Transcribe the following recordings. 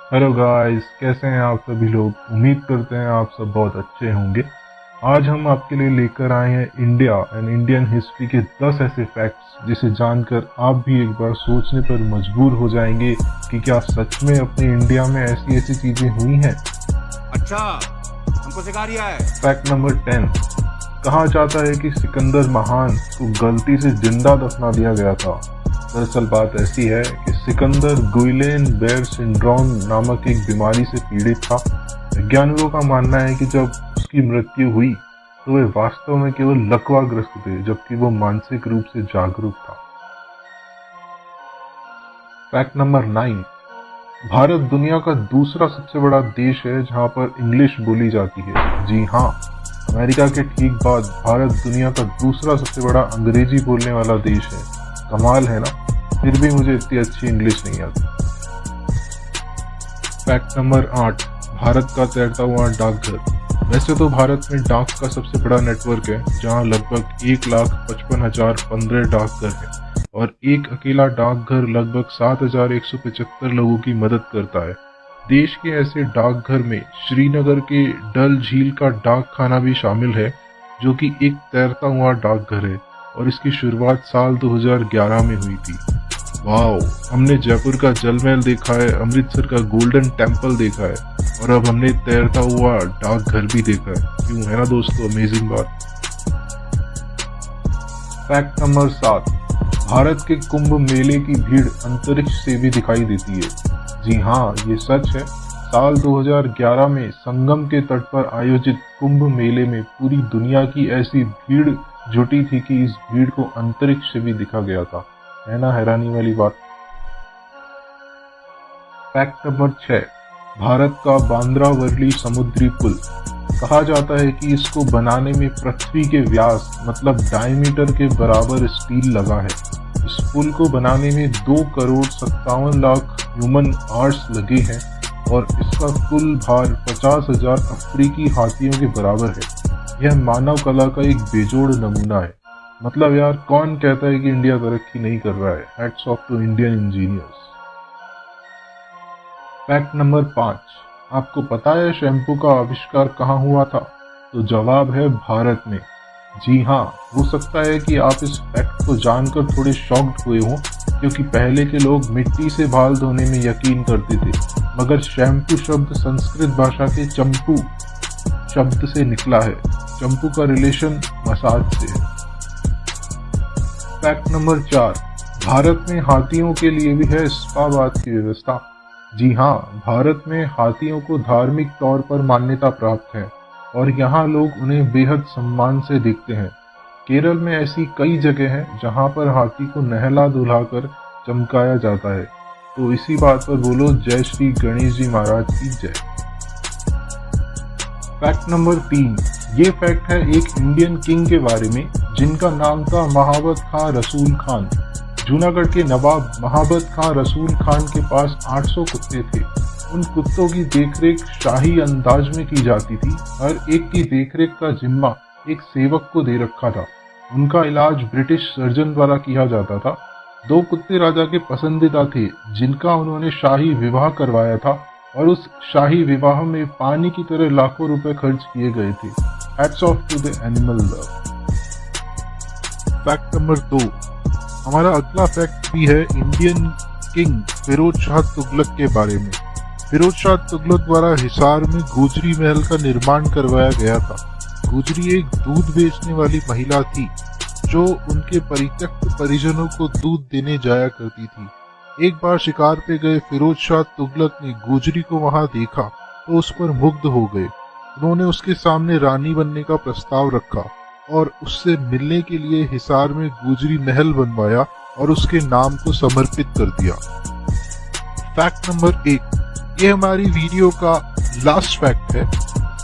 Hello guys, कैसे हैं आप सभी लोग। उम्मीद करते हैं आप सब बहुत अच्छे होंगे। आज हम आपके लिए लेकर आए हैं इंडिया एंड इंडियन हिस्ट्री के 10 ऐसे फैक्ट्स जिसे जानकर आप भी एक बार सोचने पर मजबूर हो जाएंगे कि क्या सच में अपने इंडिया में ऐसी ऐसी चीजें हुई हैं। अच्छा, हमको सिखा रिया है। Fact number 10। कहा जाता है कि सिकंदर महान को गलती से जिंदा दफना दिया गया था। दरअसल बात ऐसी है कि सिकंदर गुइलेन बेयर सिंड्रोम नामक एक बीमारी से पीड़ित था। वैज्ञानिकों का मानना है कि जब उसकी मृत्यु हुई तो वे वास्तव में केवल लकवाग्रस्त थे, जबकि वो मानसिक रूप से जागरूक था। Fact number 9। भारत दुनिया का दूसरा सबसे बड़ा देश है जहां पर इंग्लिश बोली जाती है। जी हाँ, अमेरिका के ठीक बाद भारत दुनिया का दूसरा सबसे बड़ा अंग्रेजी बोलने वाला देश है। कमाल है ना। फिर भी मुझे इतनी अच्छी इंग्लिश नहीं आती। Fact number 8। भारत का तैरता हुआ डाकघर। वैसे तो भारत में डाक का सबसे बड़ा नेटवर्क है, जहां लगभग 1,55,015 डाकघर हैं और एक अकेला डाकघर लगभग 7,175 लोगों की मदद करता है। देश के ऐसे डाकघर में श्रीनगर के डल झील का डाक खाना भी शामिल है, जो कि एक तैरता हुआ डाकघर है और इसकी शुरुआत साल 2011 में हुई थी। वाओ, हमने जयपुर का जल महल देखा है, अमृतसर का गोल्डन टेम्पल देखा है और अब हमने तैरता हुआ डाकघर भी देखा है। क्यों, है ना दोस्तों, अमेजिंग बात। Fact number 7। भारत के कुंभ मेले की भीड़ अंतरिक्ष से भी दिखाई देती है। जी हाँ, ये सच है। साल 2011 में संगम के तट पर आयोजित कुंभ मेले में पूरी दुनिया की ऐसी भीड़ जुटी थी कि इस भीड़ को अंतरिक्ष से भी दिखा गया था। है ना हैरानी वाली बात। Fact number 6। भारत का बांद्रा वर्ली समुद्री पुल। कहा जाता है कि इसको बनाने में पृथ्वी के व्यास मतलब डायमीटर के बराबर स्टील लगा है। इस पुल को बनाने में 2,57,00,000 ह्यूमन आवर्स लगे हैं और इसका कुल भार 50,000 अफ्रीकी हाथियों के बराबर है। यह मानव कला का एक बेजोड़ नमूना है। मतलब यार, कौन कहता है कि इंडिया तरक्की नहीं कर रहा है। Hats off to Indian engineers. Fact number 5। आपको पता है शैम्पू का आविष्कार कहाँ हुआ था? तो जवाब है भारत में। जी हाँ, हो सकता है कि आप इस फैक्ट को जानकर थोड़े शॉक्ड हुए हों, क्योंकि पहले के लोग मिट्टी से बाल धोने में यकीन करते थे, मगर शैम्पू शब्द संस्कृत भाषा के चंपू शब्द से निकला है। चंपू का रिलेशन मसाज से है। Fact number 4। भारत में हाथियों के लिए भी है स्पा बाथ की व्यवस्था। जी हाँ, भारत में हाथियों को धार्मिक तौर पर मान्यता प्राप्त है और यहाँ लोग उन्हें बेहद सम्मान से देखते हैं। केरल में ऐसी कई जगह हैं जहाँ पर हाथी को नहला धुलाकर चमकाया जाता है। तो इसी बात पर बोलो जय श्री गणेश जी महाराज की जय। Fact number 3। ये फैक्ट है एक इंडियन किंग के बारे में जिनका नाम था महाबत खां रसूल खान। जूनागढ़ के नवाब महाबत खां रसूल खान के पास 800 कुत्ते थे। उन कुत्तों की देखरेख शाही अंदाज में की जाती थी। हर एक की देखरेख का जिम्मा एक सेवक को दे रखा था। उनका इलाज ब्रिटिश सर्जन द्वारा किया जाता था। 2 कुत्ते राजा के पसंदीदा थे जिनका उन्होंने शाही विवाह करवाया था और उस शाही विवाह में पानी की तरह लाखों रुपए खर्च किए गए थे। Hats off to the animal love. Fact number 2। हमारा अगला फैक्ट भी है इंडियन किंग फिरोज शाह तुगलक के बारे में। फिरोज शाह तुगलक द्वारा हिसार में गुजरी महल का निर्माण करवाया गया था। गुजरी एक दूध बेचने वाली महिला थी जो उनके परित्यक्त परिजनों को दूध देने जाया करती थी। एक बार शिकार पे गए फिरोज शाह तुगलक ने गुजरी को वहां देखा तो उस पर मुग्ध हो गए। उन्होंने उसके सामने रानी बनने का प्रस्ताव रखा और उससे मिलने के लिए हिसार में गुजरी महल बनवाया और उसके नाम को समर्पित कर दिया। Fact number 1। ये हमारी वीडियो का लास्ट फैक्ट है,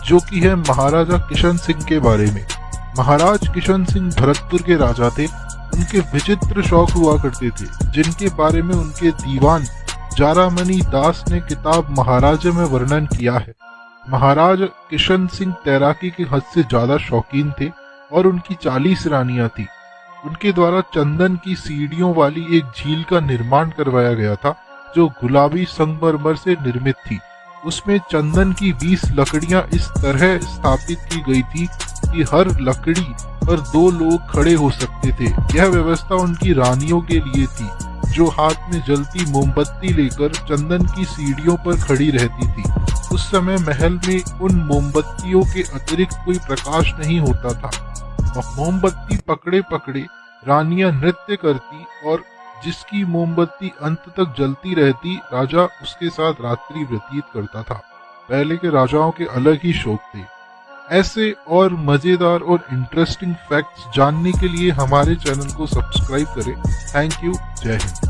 जो कि है महाराजा किशन सिंह के बारे में। महाराज किशन सिंह भरतपुर के राजा थे। उनके विचित्र शौक हुआ करते थे, जिनके बारे में उनके दीवान जारामणि दास ने किताब महाराजा में वर्णन किया है। महाराज किशन सिंह तैराकी के हद से ज्यादा शौकीन थे और उनकी 40 रानियां थी। उनके द्वारा चंदन की सीढ़ियों वाली एक झील का निर्माण करवाया गया था जो गुलाबी संगमरमर से निर्मित थी। उसमें चंदन की 20 लकड़ियां इस तरह स्थापित की गई थी कि हर लकड़ी पर 2 लोग खड़े हो सकते थे। यह व्यवस्था उनकी रानियों के लिए थी, जो हाथ में जलती मोमबत्ती लेकर चंदन की सीढ़ियों पर खड़ी रहती थी। उस समय महल में उन मोमबत्तियों के अतिरिक्त कोई प्रकाश नहीं होता था। मोमबत्ती पकड़े पकड़े रानियां नृत्य करती और जिसकी मोमबत्ती अंत तक जलती रहती, राजा उसके साथ रात्रि व्यतीत करता था। पहले के राजाओं के अलग ही शौक थे। ऐसे और मजेदार और इंटरेस्टिंग फैक्ट्स जानने के लिए हमारे चैनल को सब्सक्राइब करें। Thank you. जय हिंद।